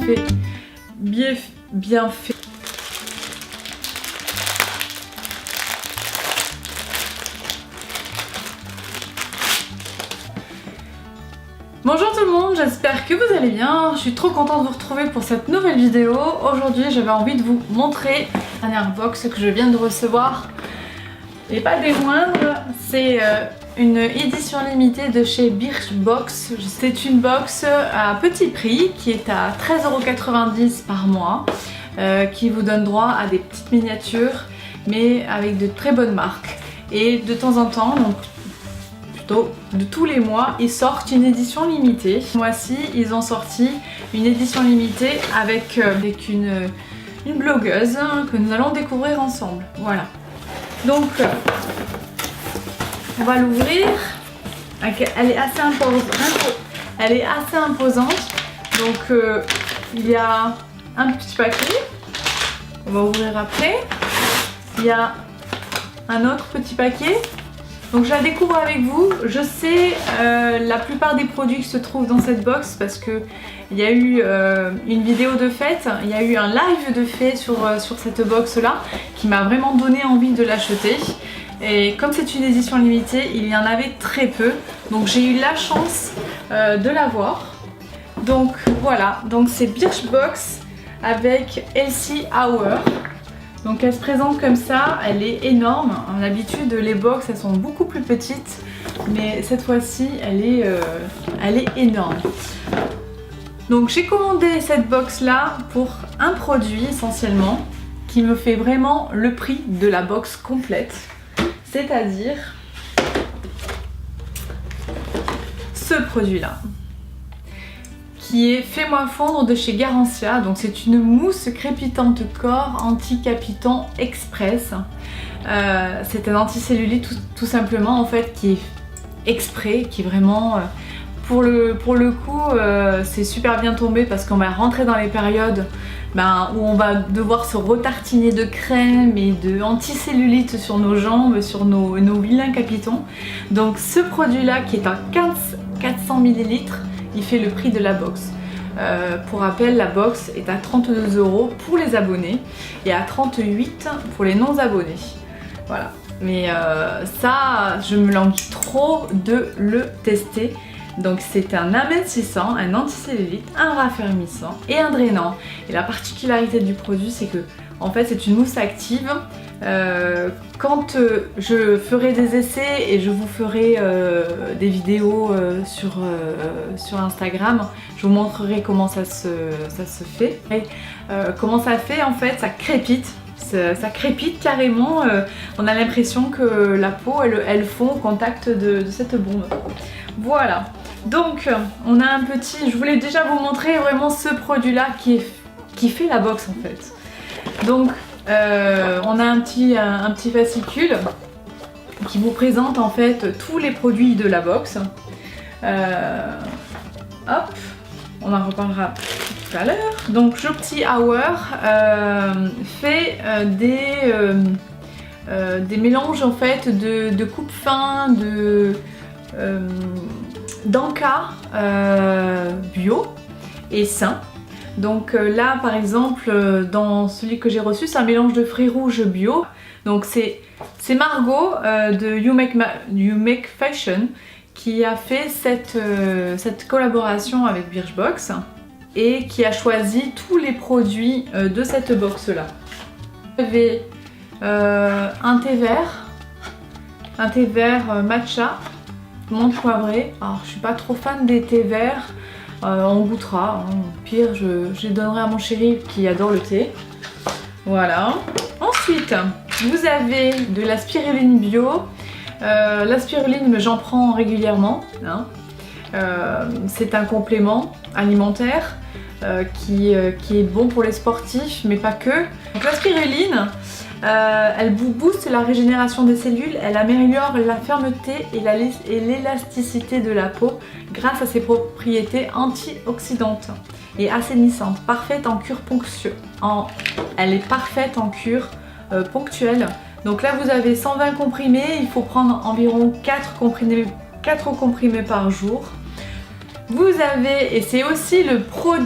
fait. Bien fait. Bonjour tout le monde, j'espère que vous allez bien. Je suis trop contente de vous retrouver pour cette nouvelle vidéo. Aujourd'hui j'avais envie de vous montrer la dernière box que je viens de recevoir. Et pas des moindres, c'est une édition limitée de chez Birchbox. C'est une box à petit prix qui est à 13,90 € par mois, qui vous donne droit à des petites miniatures mais avec de très bonnes marques. Et de temps en temps, donc de tous les mois, ils sortent une édition limitée. Ce mois-ci, ils ont sorti une édition limitée avec une blogueuse que nous allons découvrir ensemble. Voilà. Donc, on va l'ouvrir. Elle est assez imposante. Donc, il y a un petit paquet. On va ouvrir après. Il y a un autre petit paquet. Donc je la découvre avec vous. Je sais la plupart des produits qui se trouvent dans cette box parce que il y a eu une vidéo de fête, il y a eu un live de fête sur cette box là qui m'a vraiment donné envie de l'acheter. Et comme c'est une édition limitée, il y en avait très peu. Donc j'ai eu la chance de l'avoir. Donc voilà, donc c'est Birchbox avec Elsie Hour. Donc elle se présente comme ça, elle est énorme. D'habitude les box elles sont beaucoup plus petites, mais cette fois-ci elle est énorme. Donc j'ai commandé cette box là pour un produit essentiellement qui me fait vraiment le prix de la box complète. C'est-à-dire ce produit là, qui est Fais-moi fondre de chez Garancia. Donc c'est une mousse crépitante corps anti-capiton express. C'est un anticellulite tout simplement en fait qui est exprès, qui est vraiment pour le coup c'est super bien tombé parce qu'on va rentrer dans les périodes où on va devoir se retartiner de crème et de anticellulite sur nos jambes, sur nos vilains capitons. Donc ce produit là qui est à 400 ml, il fait le prix de la box. Pour rappel, la box est à 32 € pour les abonnés et à 38 € pour les non abonnés. Voilà. Mais ça, je me languis trop de le tester. Donc c'est un amincissant, un anticellulite, un raffermissant et un drainant. Et la particularité du produit, c'est que en fait c'est une mousse active. Quand je ferai des essais et je vous ferai des vidéos sur Instagram, je vous montrerai comment ça se fait. Et comment ça fait en fait, ça crépite. Ça crépite carrément, on a l'impression que la peau elle fond au contact de cette bombe. Voilà, donc on a un petit, je voulais déjà vous montrer vraiment ce produit là qui fait la box en fait. Donc on a un petit fascicule qui vous présente en fait tous les produits de la box. Hop, on en reparlera tout à l'heure. Donc Jopti Hour fait des mélanges en fait de coupe-fin, d'encas bio et sain. Donc là par exemple dans celui que j'ai reçu c'est un mélange de fruits rouges bio. Donc c'est Margot de You Make Fashion qui a fait cette collaboration avec Birchbox et qui a choisi tous les produits de cette box là. Vous avez un thé vert matcha, menthe poivrée. Alors je suis pas trop fan des thés verts, on goûtera, hein. Au pire je les donnerai à mon chéri qui adore le thé. Voilà. Ensuite vous avez de la spiruline bio. La spiruline j'en prends régulièrement, hein. C'est un complément alimentaire qui est bon pour les sportifs mais pas que. Donc la spiruline elle booste la régénération des cellules, elle améliore la fermeté et l'élasticité de la peau grâce à ses propriétés antioxydantes et assainissantes, parfaite en cure ponctuelle. Elle est parfaite en cure ponctuelle. Donc là vous avez 120 comprimés, il faut prendre environ 4 comprimés par jour. Vous avez, et c'est aussi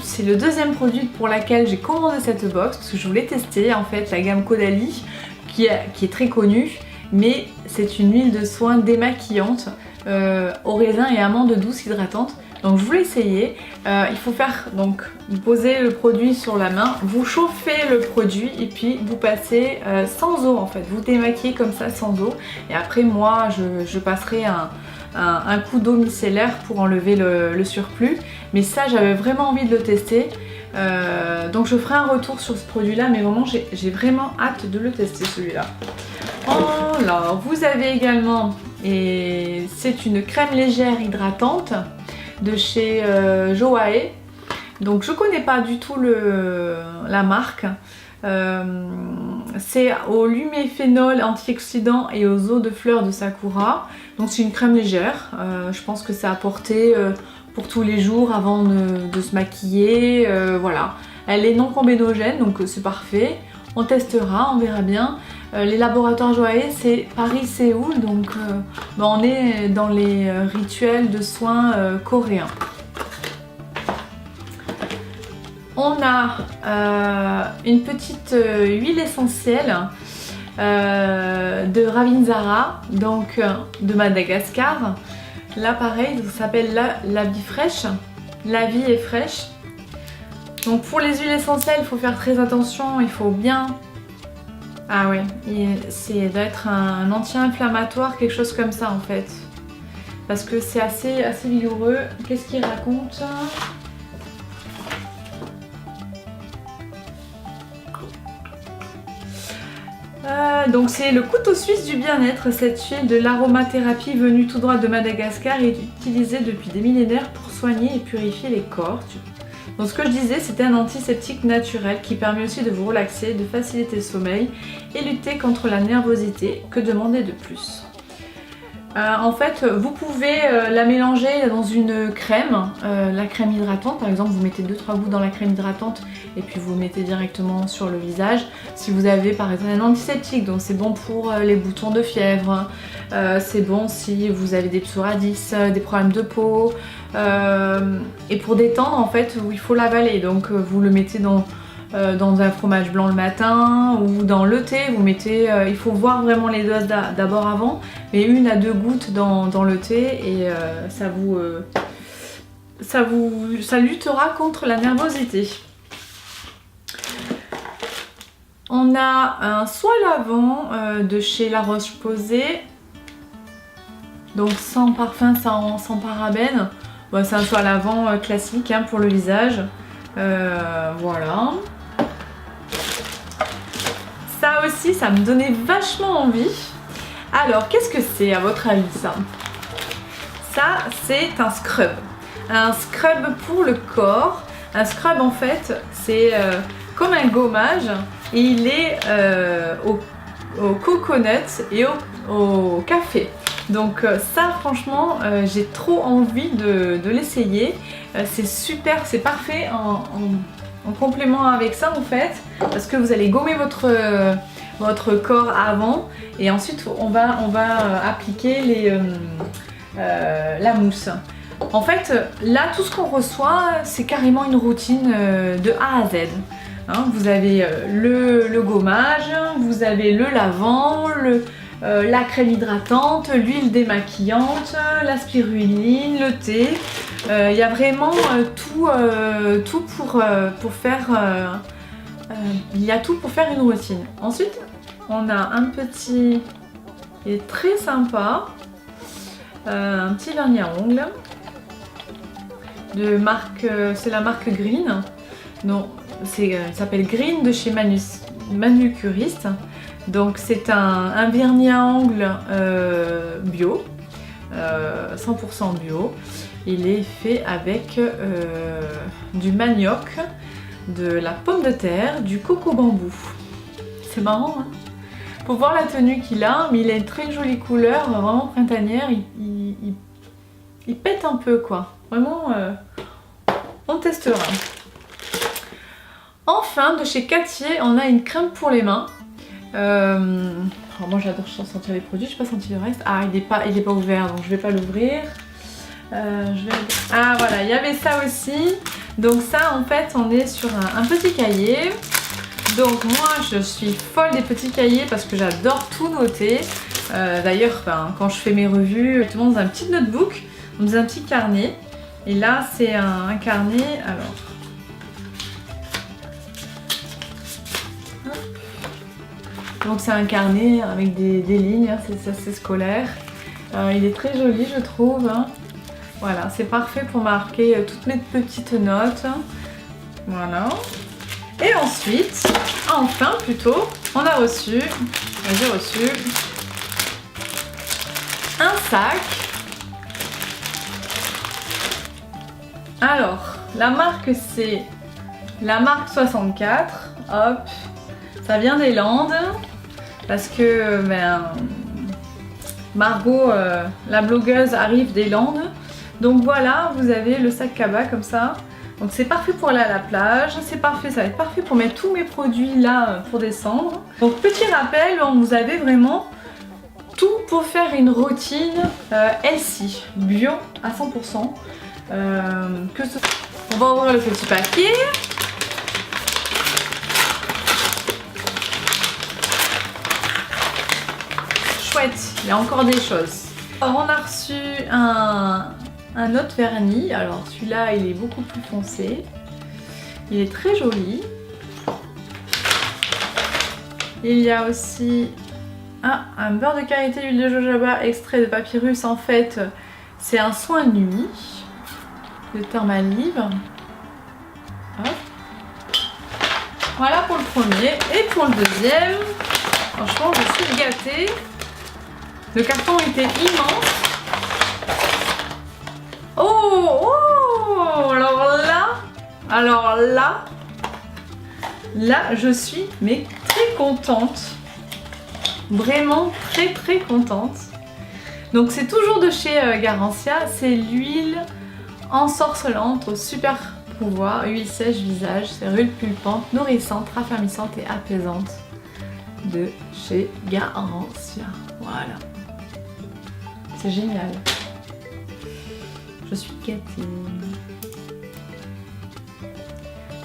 c'est le deuxième produit pour lequel j'ai commandé cette box, parce que je voulais tester en fait la gamme Caudalie, qui est très connue, mais c'est une huile de soin démaquillante au raisin et amande douce hydratante. Donc je voulais essayer. Il faut faire, donc vous posez le produit sur la main, vous chauffez le produit et puis vous passez sans eau en fait. Vous démaquillez comme ça sans eau. Et après moi je passerai un coup d'eau micellaire pour enlever le surplus. Mais ça j'avais vraiment envie de le tester. Donc je ferai un retour sur ce produit là, mais vraiment j'ai vraiment hâte de le tester celui-là. Alors vous avez également, et c'est une crème légère hydratante de chez Joae. Donc je connais pas du tout la marque. C'est au luméphénol antioxydant et aux eaux de fleurs de sakura. Donc c'est une crème légère. Je pense que c'est à porter pour tous les jours avant de se maquiller. Voilà. Elle est non combinogène, donc c'est parfait. On testera, on verra bien. Les laboratoires Joae, c'est Paris-Séoul, donc on est dans les rituels de soins coréens. On a une petite huile essentielle de Ravinzara, donc de Madagascar. Là pareil, ça s'appelle la vie fraîche. La vie est fraîche. Donc pour les huiles essentielles, il faut faire très attention, il faut bien... Ah ouais, c'est doit être un anti-inflammatoire, quelque chose comme ça en fait. Parce que c'est assez vigoureux. Qu'est-ce qu'il raconte ? Donc c'est le couteau suisse du bien-être, cette huile de l'aromathérapie venue tout droit de Madagascar et utilisée depuis des millénaires pour soigner et purifier les corps. Donc ce que je disais, c'était un antiseptique naturel qui permet aussi de vous relaxer, de faciliter le sommeil et lutter contre la nervosité. Que demander de plus ? En fait, vous pouvez la mélanger dans une crème, la crème hydratante par exemple, vous mettez 2-3 gouttes dans la crème hydratante et puis vous mettez directement sur le visage. Si vous avez par exemple un antiseptique, donc c'est bon pour les boutons de fièvre, c'est bon si vous avez des psoriasis, des problèmes de peau, et pour détendre en fait, il faut l'avaler, donc vous le mettez dans un fromage blanc le matin ou dans le thé, vous mettez, il faut voir vraiment les doses d'abord avant, mais 1 à 2 gouttes dans le thé et ça luttera contre la nervosité. On a un soin lavant de chez La Roche-Posay, donc sans parfum, sans parabènes. Bon, c'est un soin lavant classique hein, pour le visage. Voilà. Ça aussi, ça me donnait vachement envie. Alors, qu'est-ce que c'est à votre avis ça ? Ça, c'est un scrub. Un scrub pour le corps. Un scrub en fait, c'est comme un gommage. Et il est au coconut et au café. Donc ça franchement j'ai trop envie de l'essayer. C'est super, c'est parfait en complément avec ça en fait, parce que vous allez gommer votre corps avant et ensuite on va appliquer la mousse. En fait là tout ce qu'on reçoit c'est carrément une routine de A à Z. Hein, vous avez le gommage, vous avez le lavant, la crème hydratante, l'huile démaquillante, la spiruline, le thé. Il y a vraiment tout pour faire. Il y a tout pour faire une routine. Ensuite, on a un petit, il est très sympa, un petit vernis à ongles de marque, c'est la marque Green. Non, il s'appelle Green de chez Manucuriste. Donc c'est un vernis à ongles bio, 100% bio. Il est fait avec du manioc, de la pomme de terre, du coco bambou. C'est marrant hein. Faut voir la tenue qu'il a, mais il a une très jolie couleur, vraiment printanière. Il pète un peu quoi. Vraiment, on testera. Enfin, de chez Cattier, on a une crème pour les mains. Alors moi j'adore sentir les produits, je n'ai pas senti le reste. Ah il est pas ouvert donc je vais pas l'ouvrir. Ah voilà, il y avait ça aussi. Donc ça en fait on est sur un petit cahier. Donc moi je suis folle des petits cahiers parce que j'adore tout noter. D'ailleurs quand je fais mes revues, je dans un petit notebook, dans un petit carnet. Et là c'est un carnet, alors... Donc c'est un carnet avec des lignes, hein, c'est assez scolaire. Il est très joli je trouve. Hein. Voilà, c'est parfait pour marquer toutes mes petites notes. Voilà. Et ensuite, enfin plutôt, on a reçu, j'ai reçu un sac. Alors, la marque c'est la marque 64. Hop, ça vient des Landes. Parce que Margot, la blogueuse, arrive des Landes. Donc voilà, vous avez le sac cabas comme ça. Donc c'est parfait pour aller à la plage, c'est parfait, ça va être parfait pour mettre tous mes produits là pour descendre. Donc petit rappel, vous avez vraiment tout pour faire une routine healthy, bio à 100%. On va ouvrir le petit paquet. Chouette, il y a encore des choses. Alors on a reçu un autre vernis. Alors celui-là il est beaucoup plus foncé. Il est très joli. Il y a aussi un beurre de karité, huile de jojoba, extrait de papyrus. En fait c'est un soin nuit de Thermalive. Hop. Voilà pour le premier. Et pour le deuxième, franchement je suis gâtée. Le carton était immense. Oh, alors là, je suis mais très contente. Vraiment très contente. Donc c'est toujours de chez Garancia. C'est l'huile ensorcelante au super pouvoir, huile sèche visage, cellule pulpante, nourrissante, raffermissante et apaisante de chez Garancia. Voilà. C'est génial. Je suis gâtée.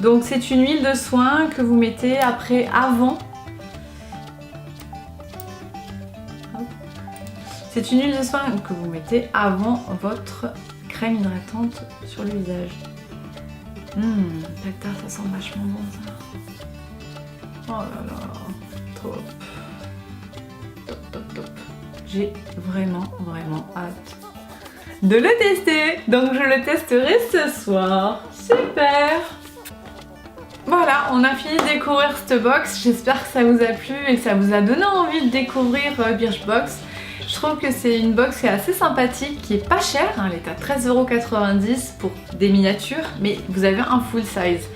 Donc c'est une huile de soin que vous mettez avant. C'est une huile de soin que vous mettez avant votre crème hydratante sur le visage. Tata, ça sent vachement bon ça. Oh là là, top. Top. J'ai vraiment hâte de le tester. Donc je le testerai ce soir. Super. Voilà, on a fini de découvrir cette box. J'espère que ça vous a plu et que ça vous a donné envie de découvrir Birchbox. Je trouve que c'est une box qui est assez sympathique, qui est pas chère. Elle est à 13,90 € pour des miniatures, mais vous avez un full size.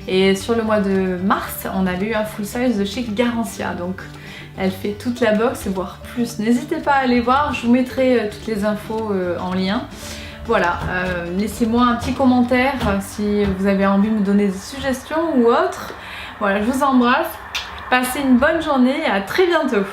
Et sur le mois de mars, on avait eu un full size de chez Garancia. Donc elle fait toute la box, voire plus. N'hésitez pas à aller voir, je vous mettrai toutes les infos en lien. Voilà, laissez-moi un petit commentaire si vous avez envie de me donner des suggestions ou autres. Voilà, je vous embrasse, passez une bonne journée et à très bientôt.